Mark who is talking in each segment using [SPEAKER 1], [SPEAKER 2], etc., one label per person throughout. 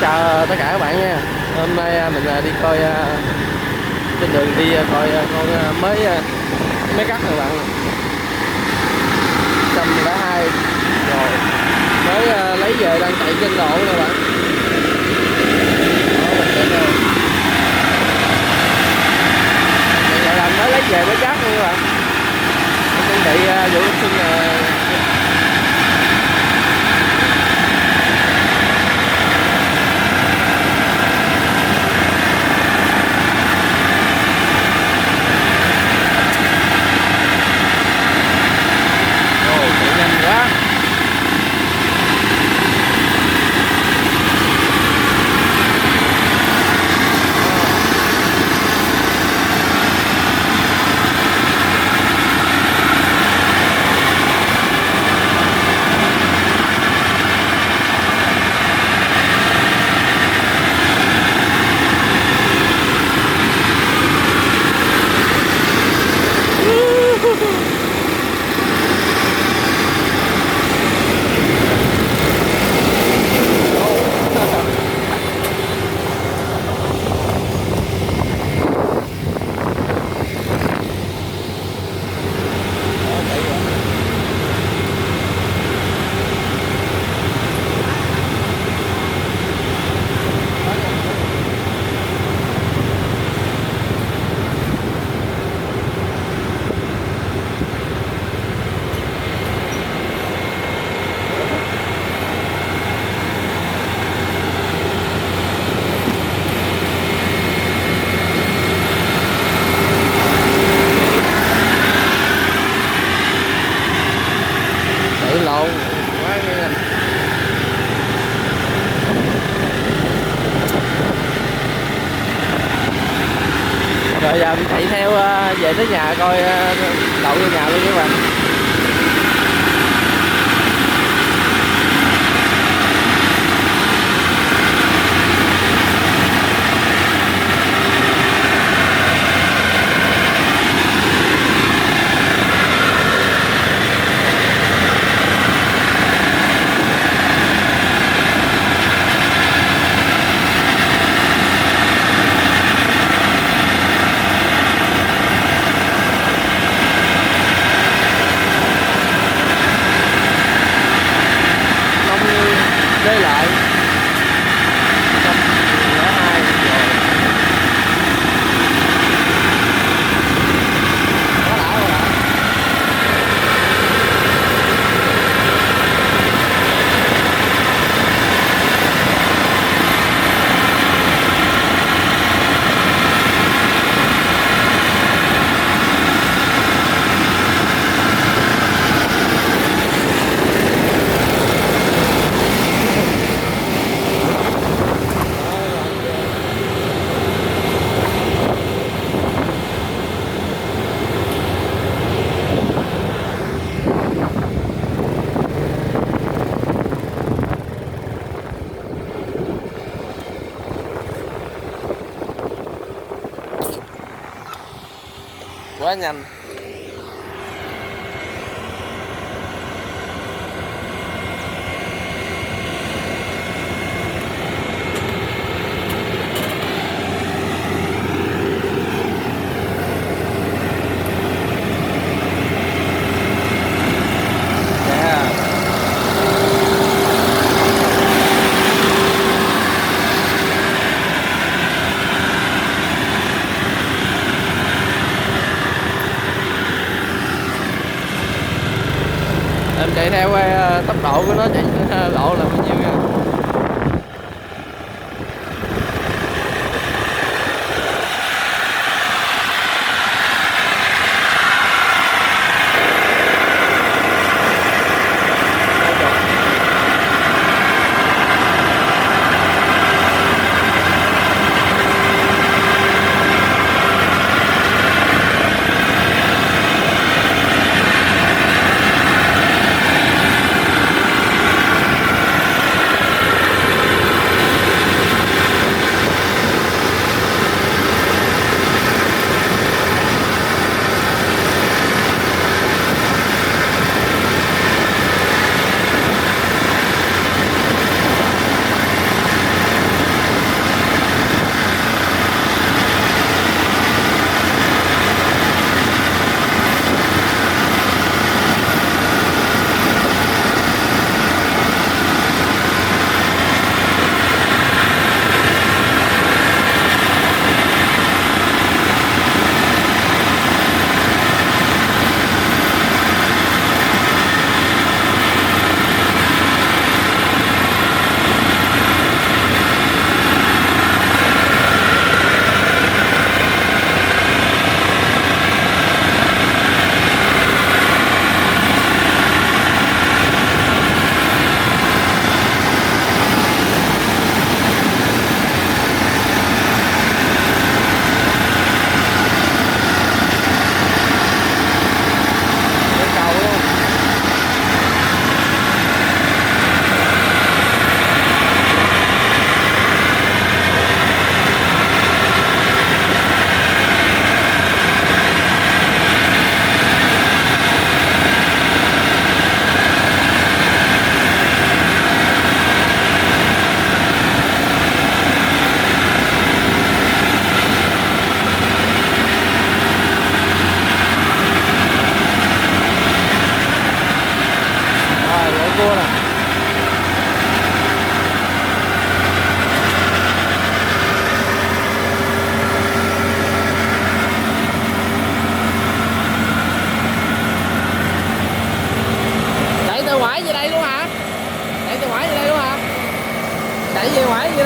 [SPEAKER 1] chào tất cả các bạn nha. Hôm nay mình đi coi trên đường đi coi con mới cắt các bạn. 102 rồi mới lấy về đang chạy trên độ nè bạn. Đó, mình chạy theo. Vậy là mới lấy về mới cắt luôn các bạn. Chuẩn bị vụ xuân chạy nhanh quá. Chạy lộn quá nghe. Rồi giờ mình chạy theo về tới nhà coi đậu vô nhà luôn các bạn. Đây lại 102 rồi. Quá đã quá đã. Quá nhanh. Em chạy theo tốc độ của nó chạy lộ là bao nhiêu nha.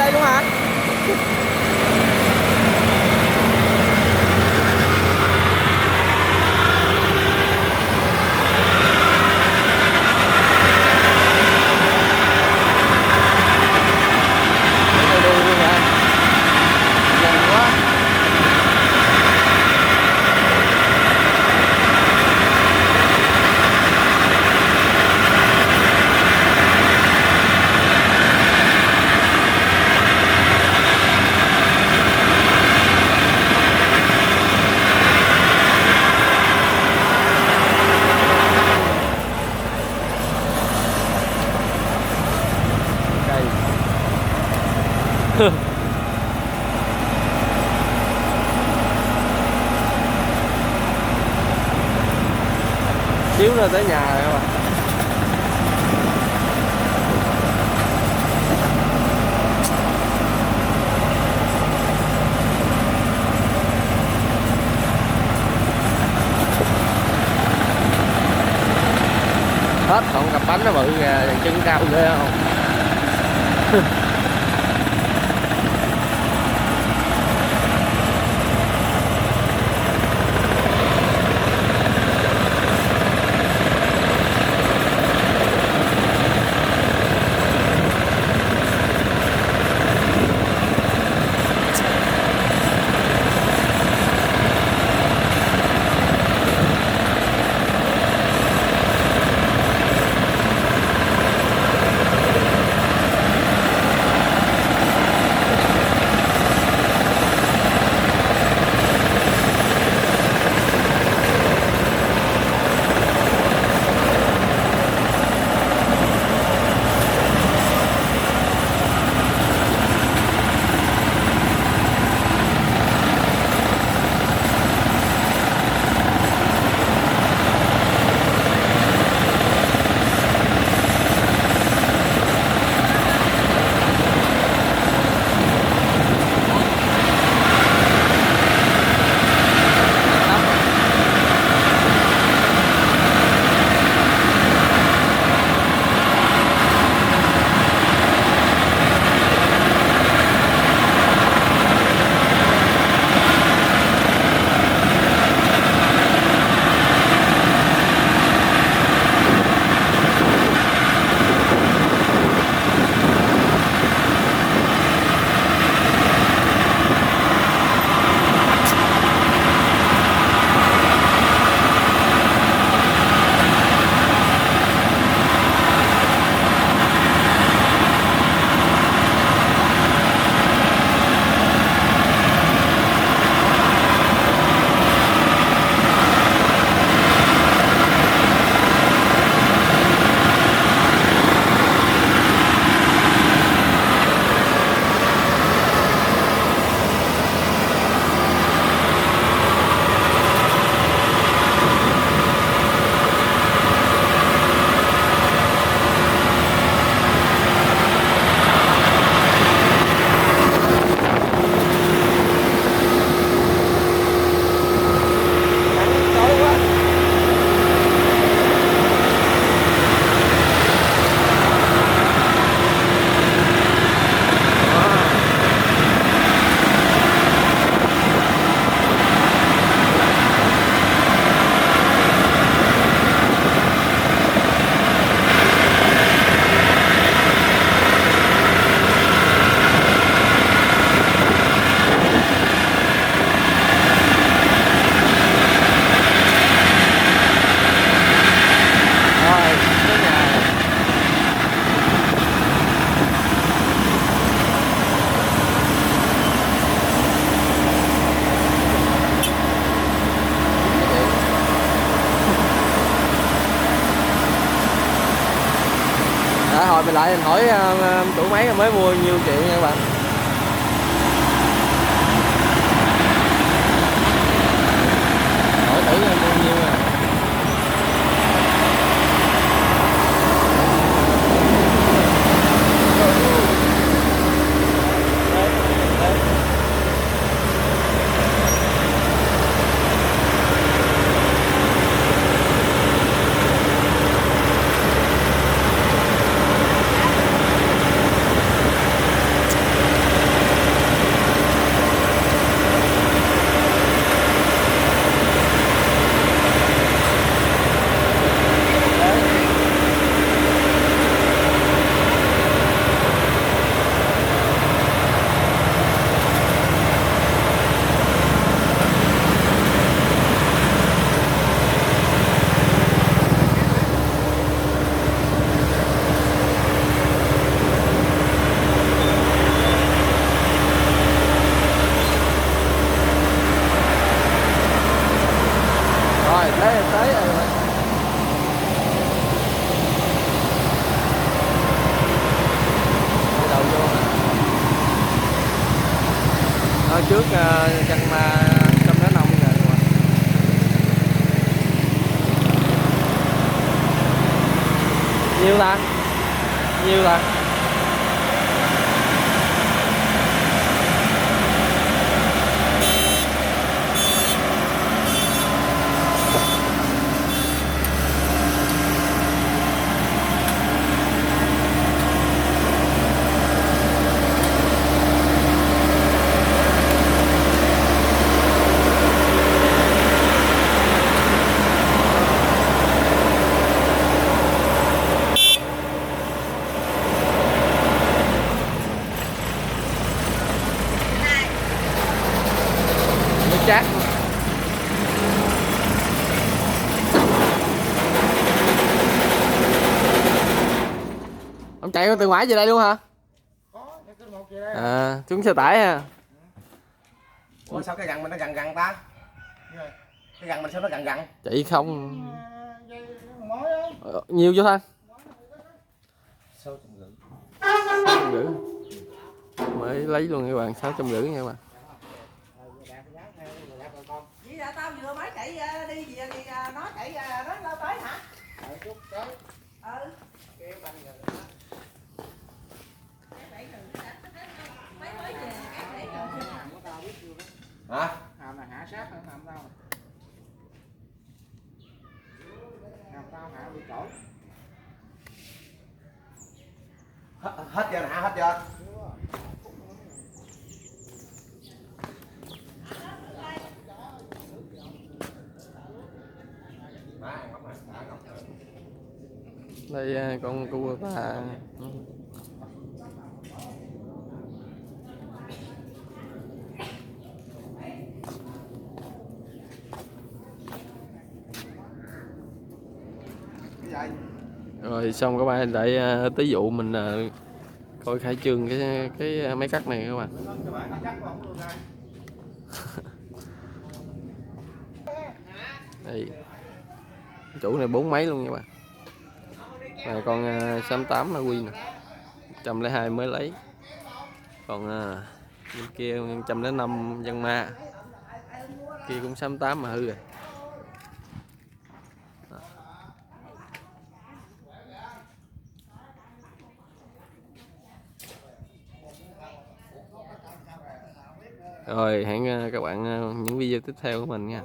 [SPEAKER 1] đây luôn hả? Xíu nữa tới nhà rồi các bạn. Hết còn cặp bánh nó bự kìa, chân cao ghê không? Hồi mình lại mình hỏi chủ máy mới mua nhiêu triệu nha các bạn. Hỏi thử mua nhiêu à. Ở trước chân ma trong đó nông rồi. Nhiêu ta? Nhiêu ta? Chát. Ông chạy từ ngoài về đây luôn hả? À, chúng xe tải ha.
[SPEAKER 2] Ủa sao cái găng mình nó gần gần ta? Cái găng mình sao nó gần gần?
[SPEAKER 1] Chạy không? Nhiều vô Thanh? 650. Mới lấy luôn các bạn, 650 nha các bạn.
[SPEAKER 3] Vậy là tao vừa mới chạy đi về thì nó chạy nó lao tới hả? Ừ.
[SPEAKER 2] Hả?
[SPEAKER 4] Hàm này hạ sát hơn hàm tao. Hàm tao hạ bị chỗ.
[SPEAKER 2] Hết chưa hả? Hết chưa?
[SPEAKER 1] Đây con cua ta. Rồi xong các bạn, để tới vụ mình coi khai trương cái máy cắt này các bạn. Đây. Chủ này 4 mấy luôn nha các bạn. Này con 68 là Quy nè. 102 mới lấy. Còn bên kia 105 dân ma. Kia cũng 68 mà hư rồi. Rồi hẹn các bạn những video tiếp theo của mình nha.